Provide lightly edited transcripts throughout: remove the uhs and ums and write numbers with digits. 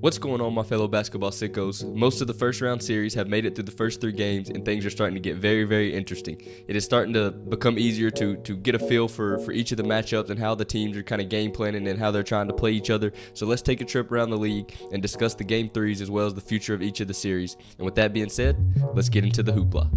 What's going on, my fellow basketball sickos? Most of the first round series have made it through the first three games, and things are starting to get very, very interesting. It is starting to become easier to get a feel for each of the matchups and how the teams are kind of game planning and how they're trying to play each other. So let's take a trip around the league and discuss the game threes as well as the future of each of the series. And with that being said, let's get into the hoopla.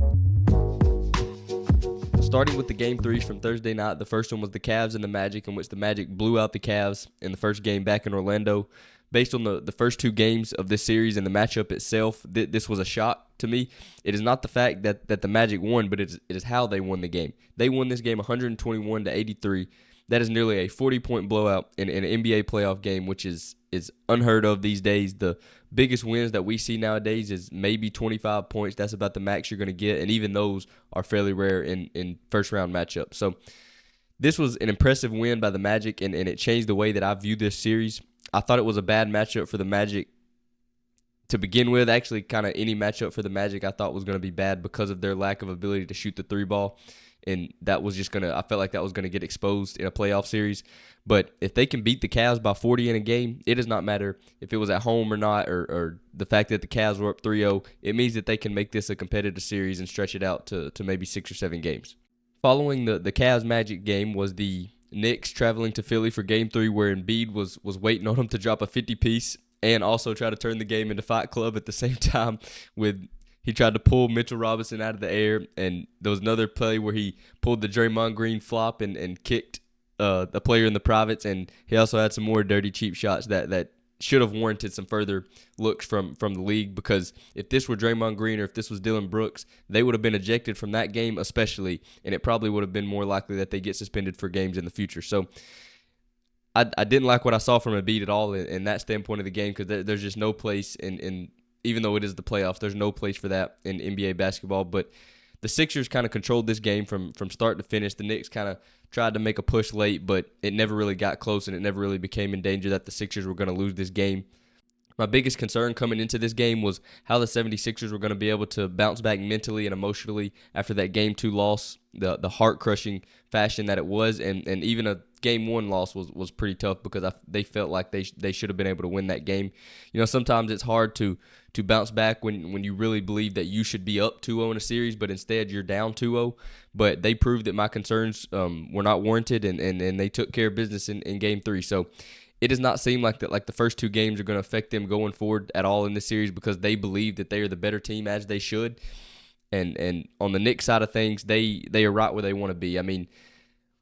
Starting with the game threes from Thursday night, the first one was the Cavs and the Magic, in which the Magic blew out the Cavs in the first game back in Orlando. Based on the first two games of this series and the matchup itself, this was a shock to me. It is not the fact that the Magic won, but it is how they won the game. They won this game 121-83. That is nearly a 40-point blowout in an NBA playoff game, which is unheard of these days. The biggest wins that we see nowadays is maybe 25 points. That's about the max you're going to get, and even those are fairly rare in first-round matchups. So this was an impressive win by the Magic, and it changed the way that I view this series. I thought it was a bad matchup for the Magic to begin with. Actually, kind of any matchup for the Magic I thought was going to be bad because of their lack of ability to shoot the three ball. And that was just I felt like that was going to get exposed in a playoff series. But if they can beat the Cavs by 40 in a game, it does not matter if it was at home or not, or the fact that the Cavs were up 3-0. It means that they can make this a competitive series and stretch it out to maybe 6 or 7 games. Following the Cavs-Magic game was the Knicks traveling to Philly for Game 3, where Embiid was waiting on him to drop a 50-piece and also try to turn the game into Fight Club at the same time. He tried to pull Mitchell Robinson out of the air, and there was another play where he pulled the Draymond Green flop and kicked a player in the privates, and he also had some more dirty, cheap shots that should have warranted some further looks from the league, because if this were Draymond Green or if this was Dylan Brooks, they would have been ejected from that game especially, and it probably would have been more likely that they get suspended for games in the future. So I didn't like what I saw from Embiid at all in that standpoint of the game, because there's just no place in even though it is the playoffs, there's no place for that in NBA basketball. But the Sixers kind of controlled this game from start to finish. The Knicks kind of tried to make a push late, but it never really got close, and it never really became in danger that the Sixers were going to lose this game. My biggest concern coming into this game was how the 76ers were going to be able to bounce back mentally and emotionally after that Game 2 loss, the heart-crushing fashion that it was, and even a Game 1 loss was pretty tough, because they felt like they should have been able to win that game. You know, sometimes it's hard to bounce back when you really believe that you should be up 2-0 in a series, but instead you're down 2-0. But they proved that my concerns were not warranted, and they took care of business in Game 3. So it does not seem like the first two games are going to affect them going forward at all in this series, because they believe that they are the better team, as they should. And on the Knicks side of things, they are right where they want to be. I mean,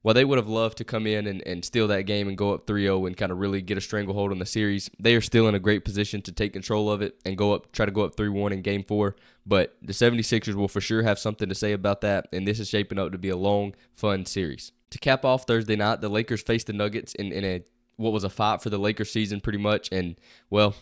while they would have loved to come in and steal that game and go up 3-0 and kind of really get a stranglehold on the series, they are still in a great position to take control of it and try to go up 3-1 in Game 4. But the 76ers will for sure have something to say about that, and this is shaping up to be a long, fun series. To cap off Thursday night, the Lakers faced the Nuggets in what was a fight for the Lakers season pretty much, and, well,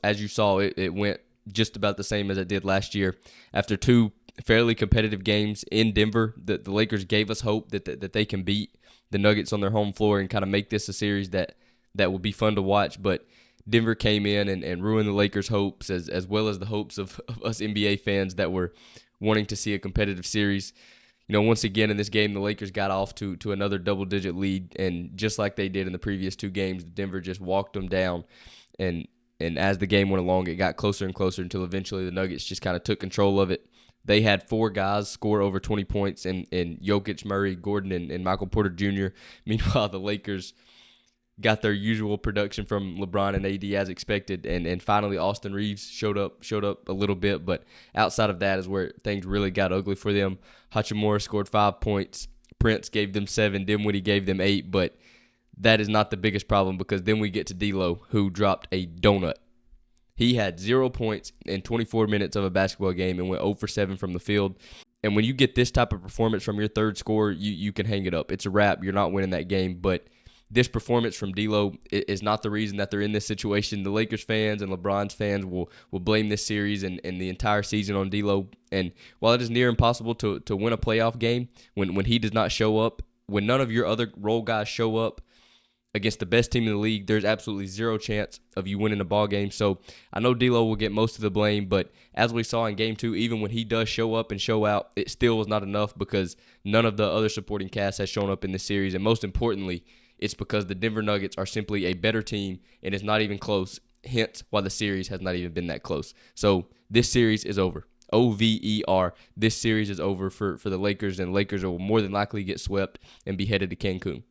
as you saw, it went just about the same as it did last year. After two fairly competitive games in Denver, the Lakers gave us hope that they can beat the Nuggets on their home floor and kind of make this a series that will be fun to watch. But Denver came in and ruined the Lakers' hopes, as well as the hopes of us NBA fans that were wanting to see a competitive series. You know, once again in this game, the Lakers got off to another double-digit lead, and just like they did in the previous two games, Denver just walked them down. And as the game went along, it got closer and closer until eventually the Nuggets just kind of took control of it. They had 4 guys score over 20 points in Jokic, Murray, Gordon, and Michael Porter Jr. Meanwhile, the Lakers got their usual production from LeBron and AD as expected, and finally Austin Reeves showed up a little bit, but outside of that is where things really got ugly for them. Hachimura scored 5 points, Prince gave them 7, Dinwiddie gave them 8, but that is not the biggest problem, because then we get to D'Lo, who dropped a donut. He had 0 points in 24 minutes of a basketball game and went 0 for 7 from the field. And when you get this type of performance from your third scorer, you can hang it up. It's a wrap. You're not winning that game. But this performance from D'Lo is not the reason that they're in this situation. The Lakers fans and LeBron's fans will blame this series and the entire season on D'Lo. And while it is near impossible to win a playoff game when he does not show up, when none of your other role guys show up against the best team in the league, there's absolutely zero chance of you winning a ball game. So I know D'Lo will get most of the blame, but as we saw in Game 2, even when he does show up and show out, it still was not enough, because none of the other supporting cast has shown up in this series. And most importantly, it's because the Denver Nuggets are simply a better team, and it's not even close. hence why the series has not even been that close. So this series is over. OVER. This series is over for the Lakers, and Lakers will more than likely get swept and be headed to Cancun.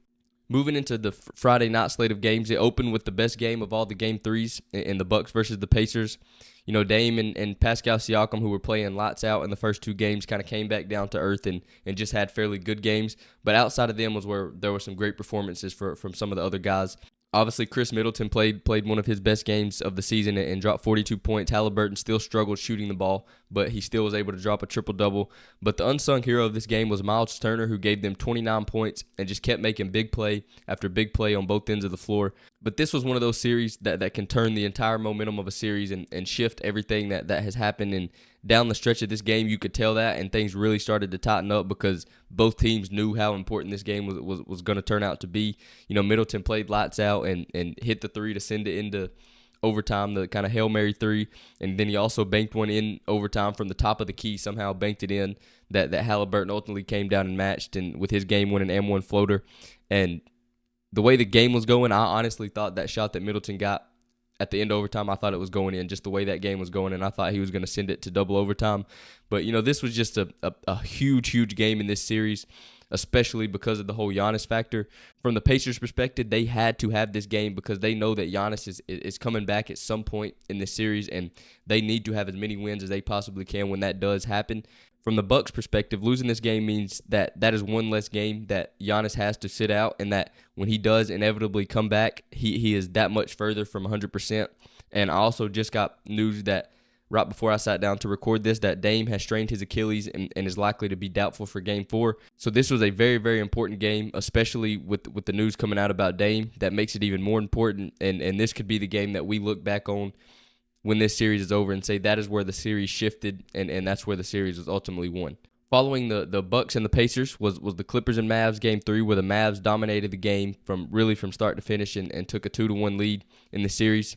Moving into the Friday night slate of games, it opened with the best game of all the game threes in the Bucks versus the Pacers. You know, Dame and Pascal Siakam, who were playing lights out in the first two games, kind of came back down to earth and just had fairly good games. But outside of them was where there were some great performances from some of the other guys. Obviously, Chris Middleton played one of his best games of the season and dropped 42 points. Halliburton still struggled shooting the ball, but he still was able to drop a triple-double. But the unsung hero of this game was Miles Turner, who gave them 29 points and just kept making big play after big play on both ends of the floor. But this was one of those series that can turn the entire momentum of a series and shift everything that has happened. And down the stretch of this game, you could tell that, and things really started to tighten up because both teams knew how important this game was going to turn out to be. You know, Middleton played lights out and hit the three to send it into overtime, the kind of Hail Mary three, and then he also banked one in overtime from the top of the key, somehow banked it in, that Halliburton ultimately came down and matched, and with his game-winning M1 floater. And the way the game was going, I honestly thought that shot that Middleton got at the end of overtime, I thought it was going in, just the way that game was going, and I thought he was going to send it to double overtime. But, you know, this was just a huge game in this series, especially because of the whole Giannis factor. From the Pacers' perspective, they had to have this game because they know that Giannis is coming back at some point in this series, and they need to have as many wins as they possibly can when that does happen. From the Bucks' perspective, losing this game means that is one less game that Giannis has to sit out, and that when he does inevitably come back, he is that much further from 100%. And I also just got news that right before I sat down to record this, that Dame has strained his Achilles and is likely to be doubtful for Game 4. So this was a very, very important game, especially with the news coming out about Dame. That makes it even more important, and this could be the game that we look back on when this series is over and say that is where the series shifted, and that's where the series was ultimately won. Following the Bucks and the Pacers was the Clippers and Mavs Game 3, where the Mavs dominated the game from start to finish and took a 2-1 lead in the series.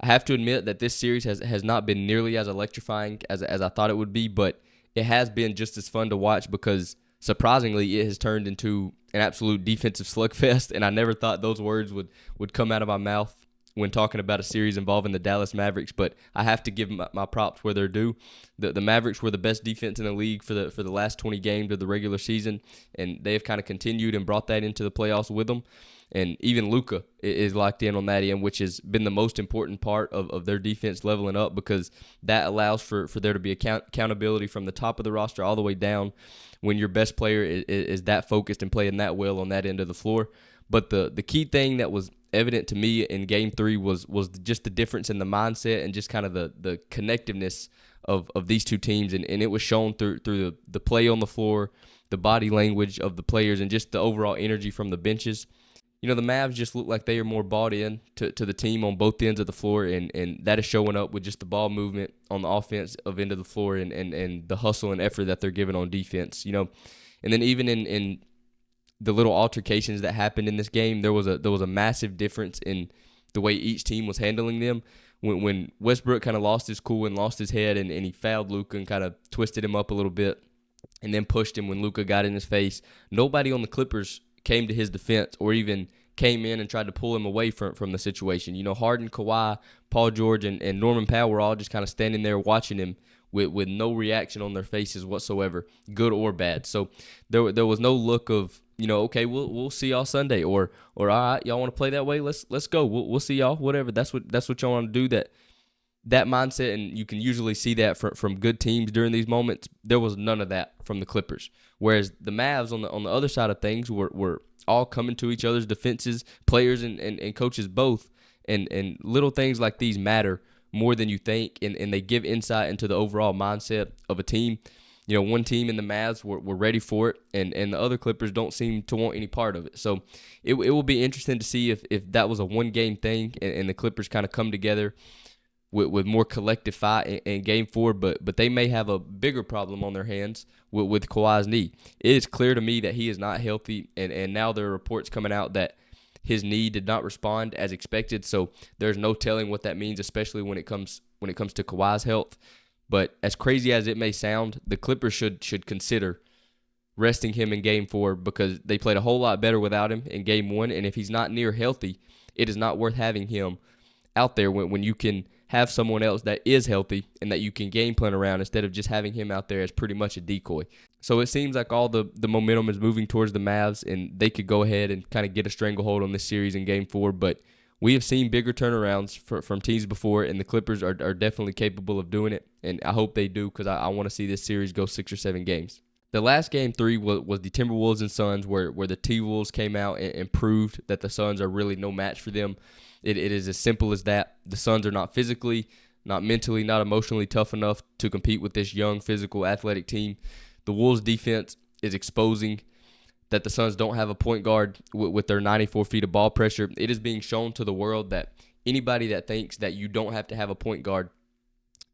I have to admit that this series has not been nearly as electrifying as I thought it would be, but it has been just as fun to watch because, surprisingly, it has turned into an absolute defensive slugfest, and I never thought those words would come out of my mouth when talking about a series involving the Dallas Mavericks, but I have to give my props where they're due. The Mavericks were the best defense in the league for the last 20 games of the regular season, and they have kind of continued and brought that into the playoffs with them. And even Luka is locked in on that end, which has been the most important part of their defense leveling up, because that allows for there to be accountability from the top of the roster all the way down when your best player is that focused and playing that well on that end of the floor. But the key thing that was evident to me in Game 3 was just the difference in the mindset and just kind of the connectiveness of these two teams, and it was shown through the play on the floor, the body language of the players, and just the overall energy from the benches. You know, the Mavs just look like they are more bought in to the team on both ends of the floor, and that is showing up with just the ball movement on the offensive end of the floor and the hustle and effort that they're giving on defense. You know, and then even in the little altercations that happened in this game, there was a massive difference in the way each team was handling them. When Westbrook kind of lost his cool and lost his head and he fouled Luka and kind of twisted him up a little bit and then pushed him when Luka got in his face, nobody on the Clippers came to his defense or even came in and tried to pull him away from the situation. You know, Harden, Kawhi, Paul George, and Norman Powell were all just kind of standing there watching him with no reaction on their faces whatsoever, good or bad. So there was no look of, you know, okay, we'll see y'all Sunday, or all right, y'all want to play that way, let's go, we'll see y'all, whatever. That's what y'all want to do. That mindset, and you can usually see that from good teams during these moments. There was none of that from the Clippers. Whereas the Mavs on the other side of things were all coming to each other's defenses, players and coaches both, and little things like these matter more than you think, and they give insight into the overall mindset of a team. You know, one team in the Mavs were ready for it, and the other Clippers don't seem to want any part of it. So it will be interesting to see if that was a one-game thing and the Clippers kind of come together with more collective fight in Game 4, but they may have a bigger problem on their hands with Kawhi's knee. It is clear to me that he is not healthy, and now there are reports coming out that his knee did not respond as expected, so there's no telling what that means, especially when it comes to Kawhi's health. But as crazy as it may sound, the Clippers should consider resting him in Game 4 because they played a whole lot better without him in Game 1, and if he's not near healthy, it is not worth having him out there when you can have someone else that is healthy and that you can game plan around instead of just having him out there as pretty much a decoy. So it seems like all the momentum is moving towards the Mavs, and they could go ahead and kind of get a stranglehold on this series in Game 4, but we have seen bigger turnarounds from teams before, and the Clippers are definitely capable of doing it, and I hope they do because I want to see this series go 6 or 7 games. The last Game 3 was the Timberwolves and Suns, where the T-Wolves came out and proved that the Suns are really no match for them. It is as simple as that. The Suns are not physically, not mentally, not emotionally tough enough to compete with this young, physical, athletic team. The Wolves' defense is exposing that the Suns don't have a point guard with their 94 feet of ball pressure. It is being shown to the world that anybody that thinks that you don't have to have a point guard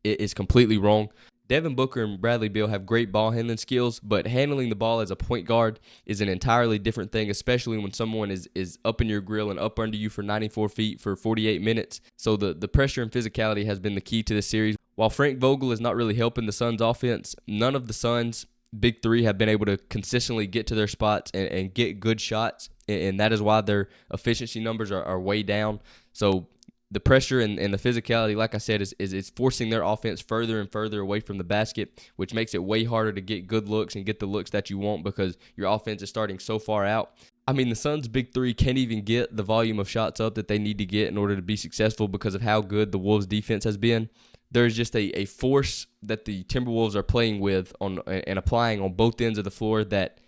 is completely wrong. Devin Booker and Bradley Beal have great ball handling skills, but handling the ball as a point guard is an entirely different thing, especially when someone is up in your grill and up under you for 94 feet for 48 minutes. So the pressure and physicality has been the key to the series. While Frank Vogel is not really helping the Suns offense, none of the Suns' big three have been able to consistently get to their spots and get good shots, and that is why their efficiency numbers are way down. So the pressure and the physicality, like I said, is forcing their offense further and further away from the basket, which makes it way harder to get good looks and get the looks that you want because your offense is starting so far out. I mean, the Suns' big three can't even get the volume of shots up that they need to get in order to be successful because of how good the Wolves' defense has been. There's just a force that the Timberwolves are playing with and applying on both ends of the floor that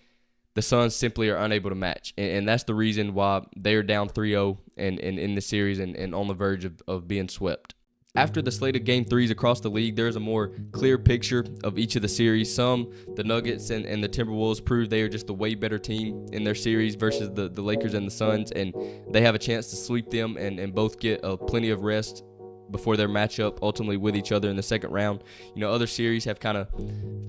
the Suns simply are unable to match. And that's the reason why they are down 3-0 and in the series and on the verge of being swept. After the slate of Game 3s across the league, there's a more clear picture of each of the series. The Nuggets and the Timberwolves prove they are just a way better team in their series versus the Lakers and the Suns, and they have a chance to sweep them and both get plenty of rest before their matchup ultimately with each other in the second round. Other series have kind of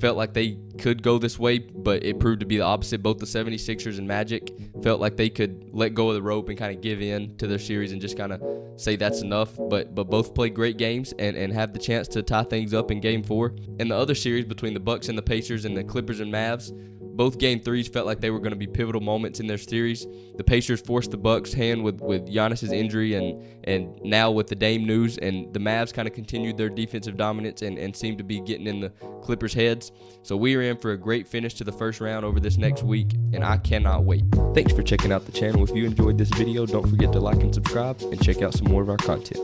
felt like they could go this way, but it proved to be the opposite. Both the 76ers and Magic felt like they could let go of the rope and kind of give in to their series and just kind of say that's enough, but both played great games and have the chance to tie things up in Game 4. In the other series between the Bucks and the Pacers and the Clippers and Mavs, both Game 3s felt like they were going to be pivotal moments in their series. The Pacers forced the Bucks' hand with Giannis's injury and now with the Dame news, and the Mavs kind of continued their defensive dominance and seemed to be getting in the Clippers' heads. So we are in for a great finish to the first round over this next week, and I cannot wait. Thanks for checking out the channel. If you enjoyed this video, don't forget to like and subscribe and check out some more of our content.